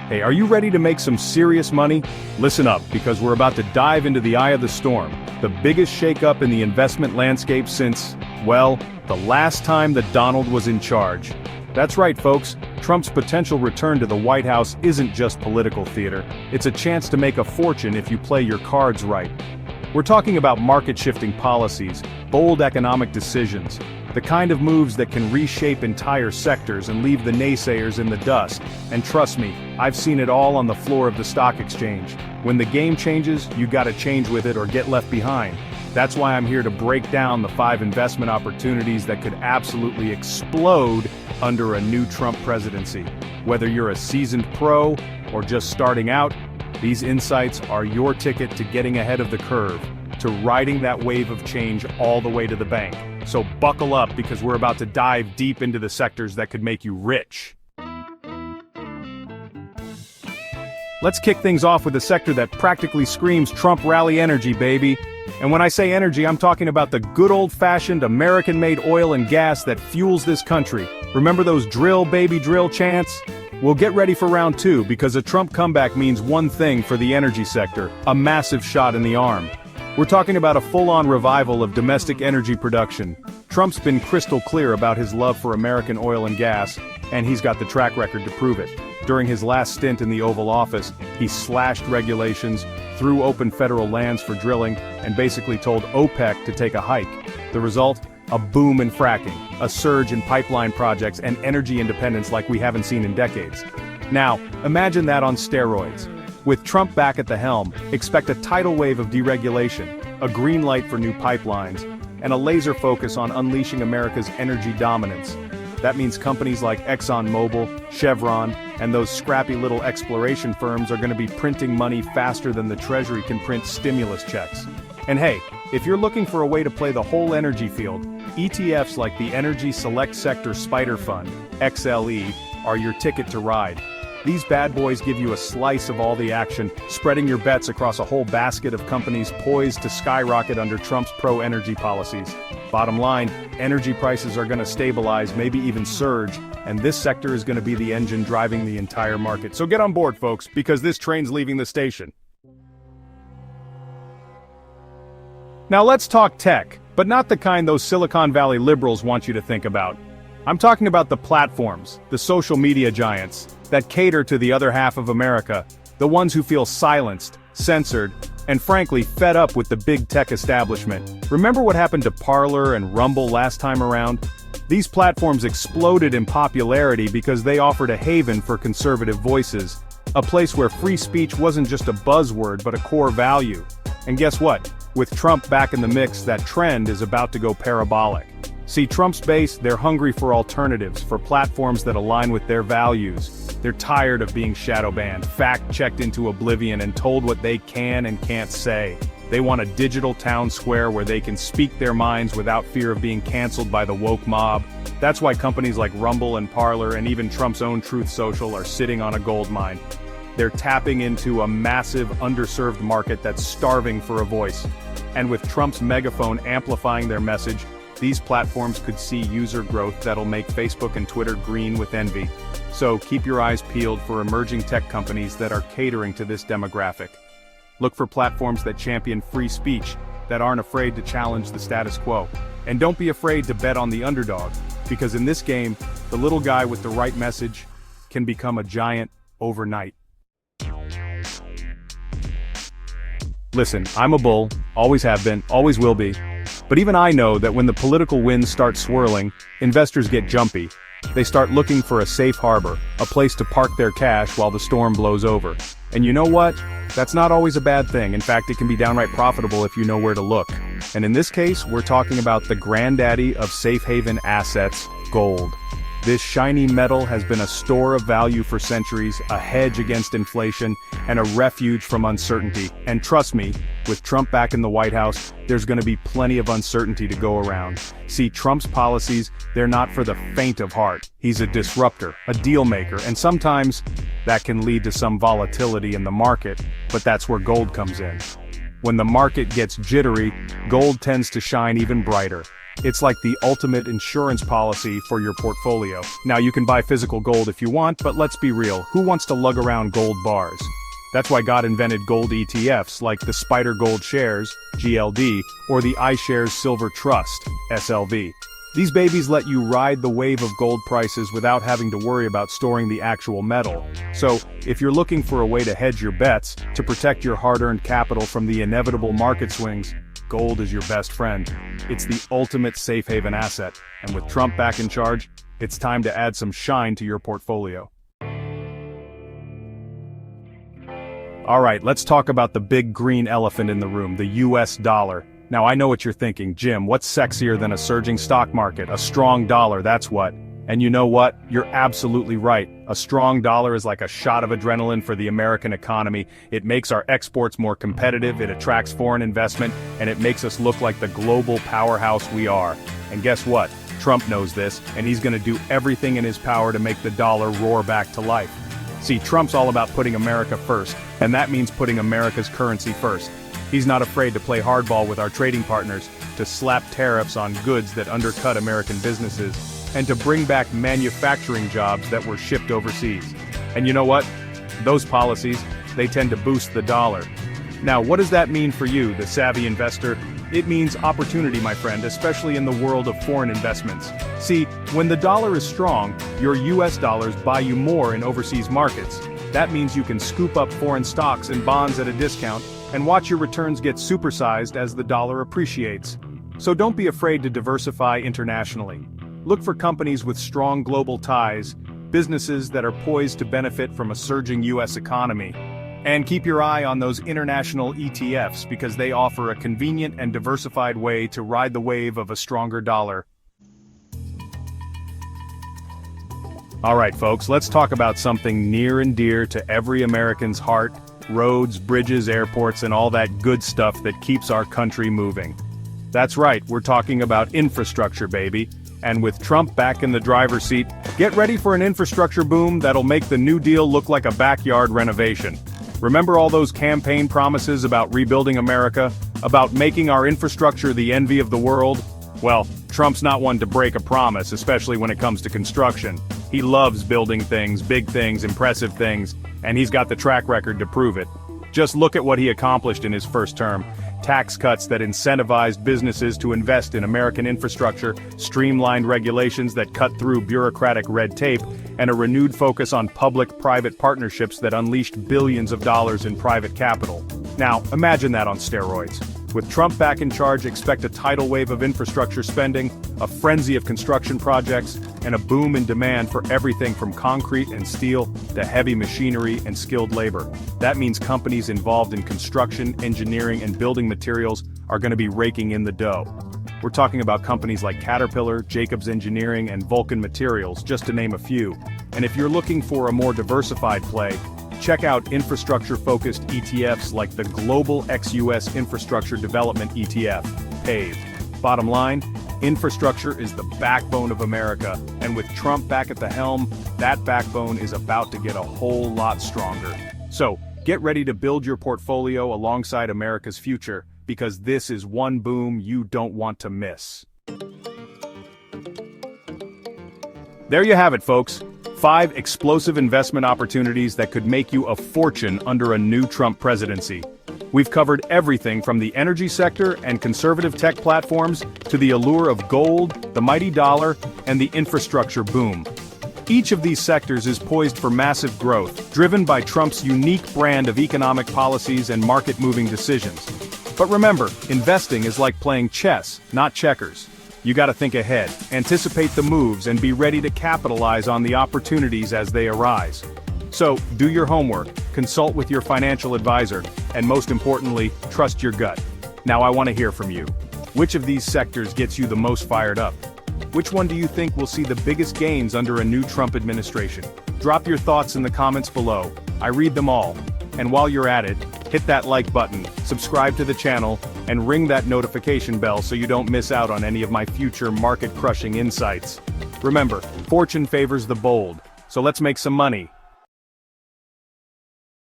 Hey, are you ready to make some serious money? Listen up, because we're about to dive into the eye of the storm, the biggest shakeup in the investment landscape since, well, the last time that Donald was in charge. That's right, folks. Trump's potential return to the White House isn't just political theater. It's a chance to make a fortune if you play your cards right. We're talking about market-shifting policies, bold economic decisions, the kind of moves that can reshape entire sectors and leave the naysayers in the dust. And trust me, I've seen it all on the floor of the stock exchange. When the game changes, you gotta change with it or get left behind. That's why I'm here to break down the 5 investment opportunities that could absolutely explode under a new Trump presidency. Whether you're a seasoned pro or just starting out, these insights are your ticket to getting ahead of the curve, to riding that wave of change all the way to the bank. So buckle up, because we're about to dive deep into the sectors that could make you rich. Let's kick things off with a sector that practically screams Trump rally energy, baby. And when I say energy, I'm talking about the good old-fashioned American-made oil and gas that fuels this country. Remember those drill, baby, drill chants? Well, get ready for round 2, because a Trump comeback means one thing for the energy sector: a massive shot in the arm. We're talking about a full-on revival of domestic energy production. Trump's been crystal clear about his love for American oil and gas, and he's got the track record to prove it. During his last stint in the Oval Office, he slashed regulations, threw open federal lands for drilling, and basically told OPEC to take a hike. The result? A boom in fracking, a surge in pipeline projects, and energy independence like we haven't seen in decades. Now, imagine that on steroids. With Trump back at the helm, expect a tidal wave of deregulation, a green light for new pipelines, and a laser focus on unleashing America's energy dominance. That means companies like ExxonMobil, Chevron, and those scrappy little exploration firms are going to be printing money faster than the Treasury can print stimulus checks. And hey, if you're looking for a way to play the whole energy field, ETFs like the Energy Select Sector Spider Fund, XLE, are your ticket to ride. These bad boys give you a slice of all the action, spreading your bets across a whole basket of companies poised to skyrocket under Trump's pro-energy policies. Bottom line, energy prices are going to stabilize, maybe even surge, and this sector is going to be the engine driving the entire market. So get on board, folks, because this train's leaving the station. Now let's talk tech, but not the kind those Silicon Valley liberals want you to think about. I'm talking about the platforms, the social media giants, that cater to the other half of America, the ones who feel silenced, censored, and frankly fed up with the big tech establishment. Remember what happened to Parler and Rumble last time around? These platforms exploded in popularity because they offered a haven for conservative voices, a place where free speech wasn't just a buzzword but a core value. And guess what? With Trump back in the mix, that trend is about to go parabolic. See, Trump's base, they're hungry for alternatives, for platforms that align with their values. They're tired of being shadow banned, fact-checked into oblivion, and told what they can and can't say. They want a digital town square where they can speak their minds without fear of being canceled by the woke mob. That's why companies like Rumble and Parler and even Trump's own Truth Social are sitting on a gold mine. They're tapping into a massive, underserved market that's starving for a voice. And with Trump's megaphone amplifying their message, these platforms could see user growth that'll make Facebook and Twitter green with envy. So keep your eyes peeled for emerging tech companies that are catering to this demographic. Look for platforms that champion free speech, that aren't afraid to challenge the status quo. And don't be afraid to bet on the underdog, because in this game, the little guy with the right message can become a giant overnight. Listen, I'm a bull, always have been, always will be. But even I know that when the political winds start swirling, investors get jumpy. They start looking for a safe harbor, a place to park their cash while the storm blows over. And you know what? That's not always a bad thing. In fact, it can be downright profitable if you know where to look. And in this case, we're talking about the granddaddy of safe haven assets, gold. This shiny metal has been a store of value for centuries, a hedge against inflation, and a refuge from uncertainty. And trust me, with Trump back in the White House, there's going to be plenty of uncertainty to go around. See, Trump's policies, they're not for the faint of heart. He's a disruptor, a deal maker, and sometimes that can lead to some volatility in the market, but that's where gold comes in. When the market gets jittery, gold tends to shine even brighter. It's like the ultimate insurance policy for your portfolio. Now you can buy physical gold if you want, but let's be real, who wants to lug around gold bars? That's why God invented gold ETFs like the Spider Gold Shares, GLD, or the iShares Silver Trust, SLV. These babies let you ride the wave of gold prices without having to worry about storing the actual metal. So, if you're looking for a way to hedge your bets, to protect your hard-earned capital from the inevitable market swings, gold is your best friend. It's the ultimate safe haven asset, and with Trump back in charge, it's time to add some shine to your portfolio. Alright, let's talk about the big green elephant in the room, the US dollar. Now I know what you're thinking, Jim, what's sexier than a surging stock market? A strong dollar, that's what. And you know what? You're absolutely right. A strong dollar is like a shot of adrenaline for the American economy. It makes our exports more competitive, it attracts foreign investment, and it makes us look like the global powerhouse we are. And guess what? Trump knows this, and he's gonna do everything in his power to make the dollar roar back to life. See, Trump's all about putting America first, and that means putting America's currency first. He's not afraid to play hardball with our trading partners, to slap tariffs on goods that undercut American businesses, and to bring back manufacturing jobs that were shipped overseas. And you know what? Those policies, they tend to boost the dollar. Now, what does that mean for you, the savvy investor? It means opportunity, my friend, especially in the world of foreign investments. See, when the dollar is strong, your US dollars buy you more in overseas markets. That means you can scoop up foreign stocks and bonds at a discount, and watch your returns get supersized as the dollar appreciates. So don't be afraid to diversify internationally. Look for companies with strong global ties, businesses that are poised to benefit from a surging US economy. And keep your eye on those international ETFs because they offer a convenient and diversified way to ride the wave of a stronger dollar. Alright folks, let's talk about something near and dear to every American's heart: roads, bridges, airports, and all that good stuff that keeps our country moving. That's right, we're talking about infrastructure, baby. And with Trump back in the driver's seat, get ready for an infrastructure boom that'll make the New Deal look like a backyard renovation. Remember all those campaign promises about rebuilding America, about making our infrastructure the envy of the world? Well, Trump's not one to break a promise, especially when it comes to construction. He loves building things, big things, impressive things, and he's got the track record to prove it. Just look at what he accomplished in his first term. Tax cuts that incentivized businesses to invest in American infrastructure, streamlined regulations that cut through bureaucratic red tape, and a renewed focus on public-private partnerships that unleashed billions of dollars in private capital. Now, imagine that on steroids. With Trump back in charge, expect a tidal wave of infrastructure spending, a frenzy of construction projects, and a boom in demand for everything from concrete and steel to heavy machinery and skilled labor. That means companies involved in construction, engineering, and building materials are going to be raking in the dough. We're talking about companies like Caterpillar, Jacobs Engineering, and Vulcan Materials, just to name a few. And if you're looking for a more diversified play, check out infrastructure-focused ETFs like the Global ex-US Infrastructure Development ETF, PAVE. Bottom line, infrastructure is the backbone of America, and with Trump back at the helm, that backbone is about to get a whole lot stronger. So, get ready to build your portfolio alongside America's future, because this is one boom you don't want to miss. There you have it, folks. 5 explosive investment opportunities that could make you a fortune under a new Trump presidency. We've covered everything from the energy sector and conservative tech platforms to the allure of gold, the mighty dollar, and the infrastructure boom. Each of these sectors is poised for massive growth, driven by Trump's unique brand of economic policies and market-moving decisions. But remember, investing is like playing chess, not checkers. You gotta think ahead, anticipate the moves, and be ready to capitalize on the opportunities as they arise. So, do your homework, consult with your financial advisor, and most importantly, trust your gut. Now I want to hear from you. Which of these sectors gets you the most fired up? Which one do you think will see the biggest gains under a new Trump administration? Drop your thoughts in the comments below. I read them all. And while you're at it, hit that like button, subscribe to the channel, and ring that notification bell so you don't miss out on any of my future market-crushing insights. Remember, fortune favors the bold, so let's make some money.